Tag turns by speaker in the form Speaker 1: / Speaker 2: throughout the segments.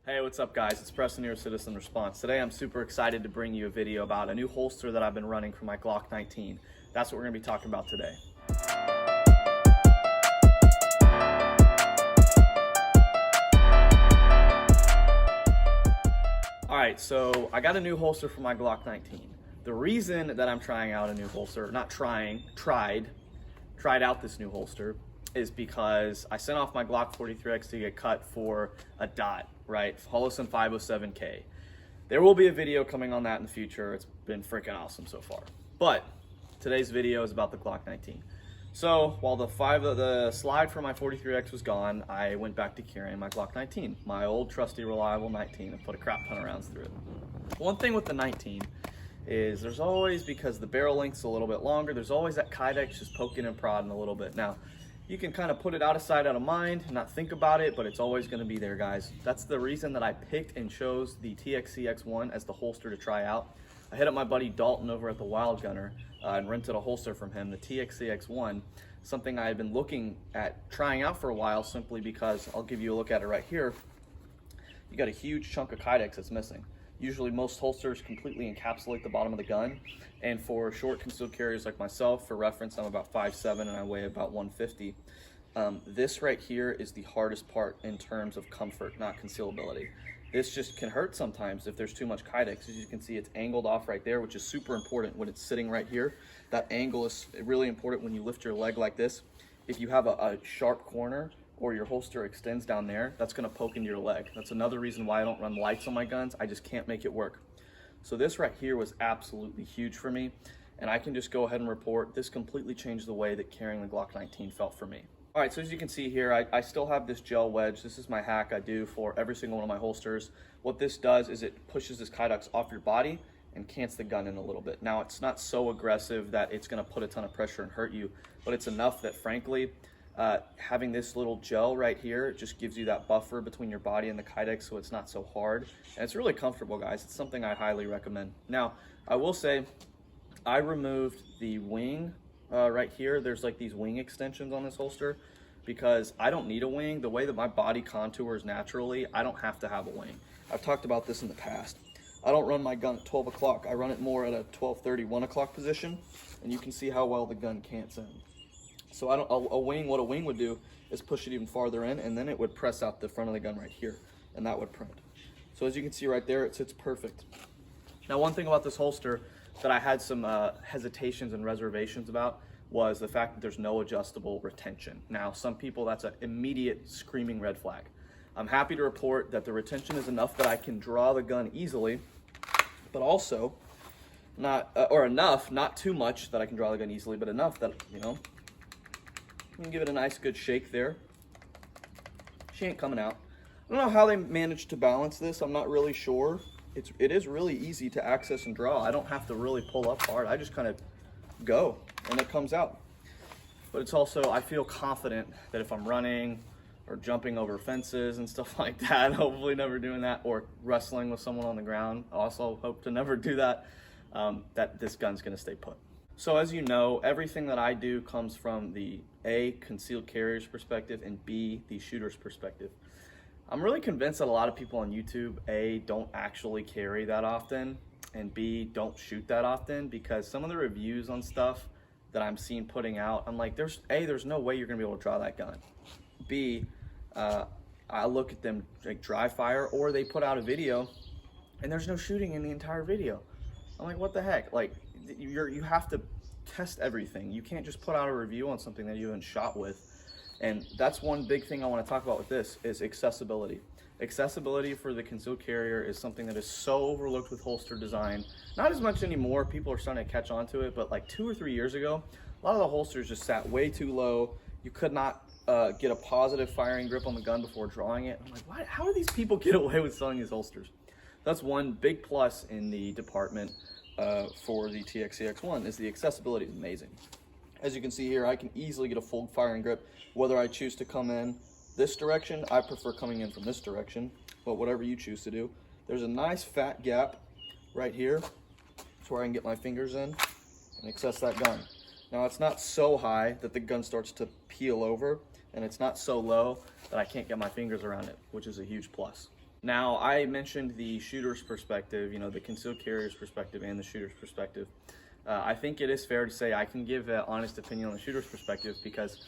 Speaker 1: Hey, what's up guys? It's Preston here with Citizen Response. Today I'm super excited to bring you a video about a new holster that I've been running for my Glock 19. That's what we're going to be talking about today. Alright, so I got a new holster for my Glock 19. The reason that I'm trying out a new holster, tried out this new holster, is because I sent off my Glock 43X to get cut for a dot, right? Holosun 507K. There will be a video coming on that in the future. It's been freaking awesome so far. But today's video is about the Glock 19. So while the slide for my 43X was gone, I went back to carrying my Glock 19, my old trusty reliable 19, and put a crap ton of rounds through it. One thing with the 19 is there's always, because the barrel length's a little bit longer, there's always that kydex just poking and prodding a little bit. Now, you can kind of put it out of sight, out of mind, and not think about it, but it's always going to be there, guys. That's the reason that I picked and chose the TXC X1 as the holster to try out. I hit up my buddy Dalton over at the Wild Gunner and rented a holster from him, the TXC X1, something I had been looking at trying out for a while simply because, I'll give you a look at it right here, you got a huge chunk of kydex that's missing. Usually most holsters completely encapsulate the bottom of the gun, and for short concealed carriers like myself, for reference, I'm about 5'7" and I weigh about 150. This right here is the hardest part in terms of comfort, not concealability. This just can hurt sometimes if there's too much kydex. As you can see, it's angled off right there, which is super important when it's sitting right here. That angle is really important when you lift your leg like this. If you have a sharp corner, or your holster extends down there, that's gonna poke into your leg. That's another reason why I don't run lights on my guns. I just can't make it work. So this right here was absolutely huge for me, and I can just go ahead and report this completely changed the way that carrying the Glock 19 felt for me. All right, so as you can see here, I still have this gel wedge. This is my hack I do for every single one of my holsters. What this does is it pushes this kydex off your body and cants the gun in a little bit. Now, it's not so aggressive that it's gonna put a ton of pressure and hurt you, but it's enough that, frankly, having this little gel right here just gives you that buffer between your body and the kydex, so it's not so hard. And it's really comfortable, guys. It's something I highly recommend. Now, I will say, I removed the wing right here. There's like these wing extensions on this holster because I don't need a wing. The way that my body contours naturally, I don't have to have a wing. I've talked about this in the past. I don't run my gun at 12 o'clock. I run it more at a 12:30, 1 o'clock position, and you can see how well the gun cants in. So what a wing would do is push it even farther in, and then it would press out the front of the gun right here, and that would print. So as you can see right there, it sits perfect. Now, one thing about this holster that I had some hesitations and reservations about was the fact that there's no adjustable retention. Now, some people, that's an immediate screaming red flag. I'm happy to report that the retention is enough that I can draw the gun easily, but also enough, not too much that I can draw the gun easily, but enough that, you know, you can give it a nice good shake there. She ain't coming out. I don't know how they managed to balance this. I'm not really sure. It is really easy to access and draw. I don't have to really pull up hard. I just kind of go and it comes out. But it's also, I feel confident that if I'm running or jumping over fences and stuff like that, hopefully never doing that, or wrestling with someone on the ground, also hope to never do that, that this gun's gonna stay put. So as you know, everything that I do comes from the A, concealed carrier's perspective, and B, the shooter's perspective. I'm really convinced that a lot of people on YouTube, A, don't actually carry that often, and B, don't shoot that often, because some of the reviews on stuff that I'm seeing putting out, I'm like, there's no way you're gonna be able to draw that gun. B, I look at them like dry fire, or they put out a video and there's no shooting in the entire video. I'm like, what the heck? Like, you have to test everything. You can't just put out a review on something that you haven't shot with. And that's one big thing I want to talk about with this is accessibility. Accessibility for the concealed carrier is something that is so overlooked with holster design. Not as much anymore. People are starting to catch on to it, but like 2 or 3 years ago, a lot of the holsters just sat way too low. You could not get a positive firing grip on the gun before drawing it. I'm like, what? How do these people get away with selling these holsters? That's one big plus in the department for the TXC X1 is the accessibility is amazing. As you can see here, I can easily get a full firing grip, whether I choose to come in this direction. I prefer coming in from this direction, but whatever you choose to do. There's a nice fat gap right here. That's where I can get my fingers in and access that gun. Now, it's not so high that the gun starts to peel over, and it's not so low that I can't get my fingers around it, which is a huge plus. Now, I mentioned the shooter's perspective, you know, the concealed carrier's perspective and the shooter's perspective. I think it is fair to say I can give an honest opinion on the shooter's perspective because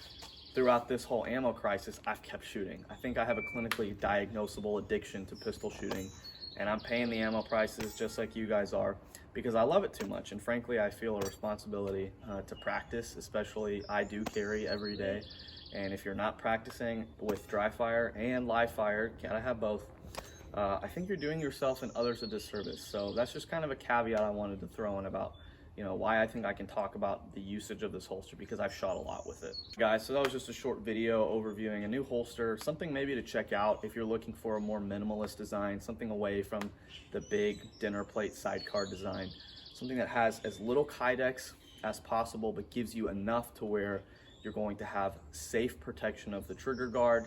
Speaker 1: throughout this whole ammo crisis, I've kept shooting. I think I have a clinically diagnosable addiction to pistol shooting, and I'm paying the ammo prices just like you guys are because I love it too much. And frankly, I feel a responsibility to practice, especially I do carry every day. And if you're not practicing with dry fire and live fire, gotta have both, I think you're doing yourself and others a disservice. So that's just kind of a caveat I wanted to throw in about, you know, why I think I can talk about the usage of this holster, because I've shot a lot with it. Guys, so that was just a short video overviewing a new holster, something maybe to check out if you're looking for a more minimalist design, something away from the big dinner plate sidecar design, something that has as little kydex as possible, but gives you enough to where you're going to have safe protection of the trigger guard,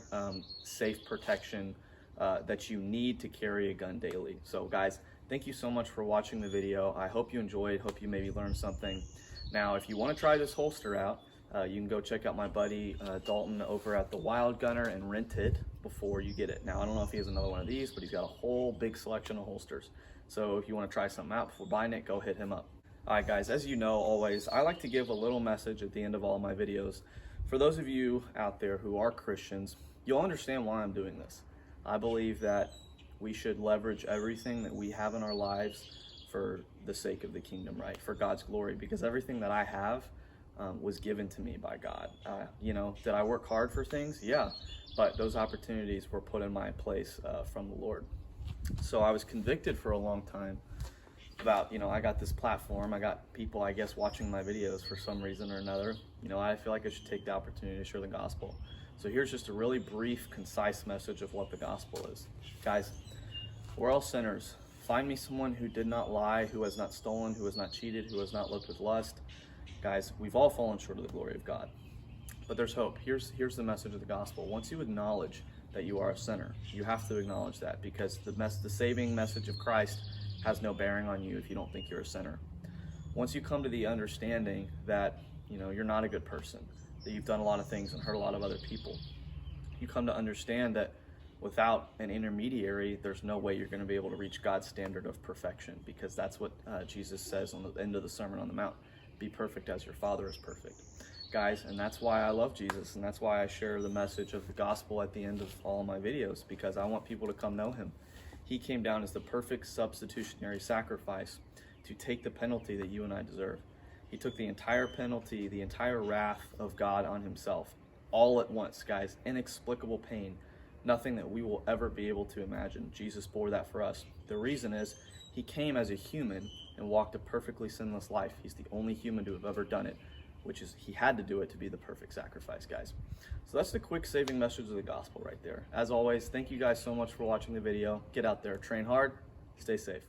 Speaker 1: safe protection that you need to carry a gun daily. So guys, thank you so much for watching the video. I hope you enjoyed, hope you maybe learned something. Now, if you want to try this holster out, you can go check out my buddy Dalton over at the Wild Gunner and rent it before you get it. Now, I don't know if he has another one of these, but he's got a whole big selection of holsters. So if you want to try something out before buying it, go hit him up. All right, guys, as you know, always, I like to give a little message at the end of all my videos. For those of you out there who are Christians, you'll understand why I'm doing this. I believe that we should leverage everything that we have in our lives for the sake of the kingdom, right? For God's glory, because everything that I have was given to me by God. You know, did I work hard for things? Yeah, but those opportunities were put in my place from the Lord. So I was convicted for a long time about, you know, I got this platform, I got people, I guess, watching my videos for some reason or another. You know, I feel like I should take the opportunity to share the gospel. So here's just a really brief, concise message of what the gospel is. Guys, we're all sinners. Find me someone who did not lie, who has not stolen, who has not cheated, who has not looked with lust. Guys, we've all fallen short of the glory of God. But there's hope. Here's the message of the gospel. Once you acknowledge that you are a sinner, you have to acknowledge that, because the saving message of Christ has no bearing on you if you don't think you're a sinner. Once you come to the understanding that, you know, you're not a good person, that you've done a lot of things and hurt a lot of other people, you come to understand that without an intermediary, there's no way you're going to be able to reach God's standard of perfection, because that's what Jesus says on the end of the Sermon on the Mount. Be perfect as your Father is perfect. Guys, and that's why I love Jesus, and that's why I share the message of the gospel at the end of all my videos, because I want people to come know him. He came down as the perfect substitutionary sacrifice to take the penalty that you and I deserve. He took the entire penalty, the entire wrath of God on himself, all at once, guys. Inexplicable pain, nothing that we will ever be able to imagine. Jesus bore that for us. The reason is he came as a human and walked a perfectly sinless life. He's the only human to have ever done it, which is he had to do it to be the perfect sacrifice, guys. So that's the quick saving message of the gospel right there. As always, thank you guys so much for watching the video. Get out there, train hard, stay safe.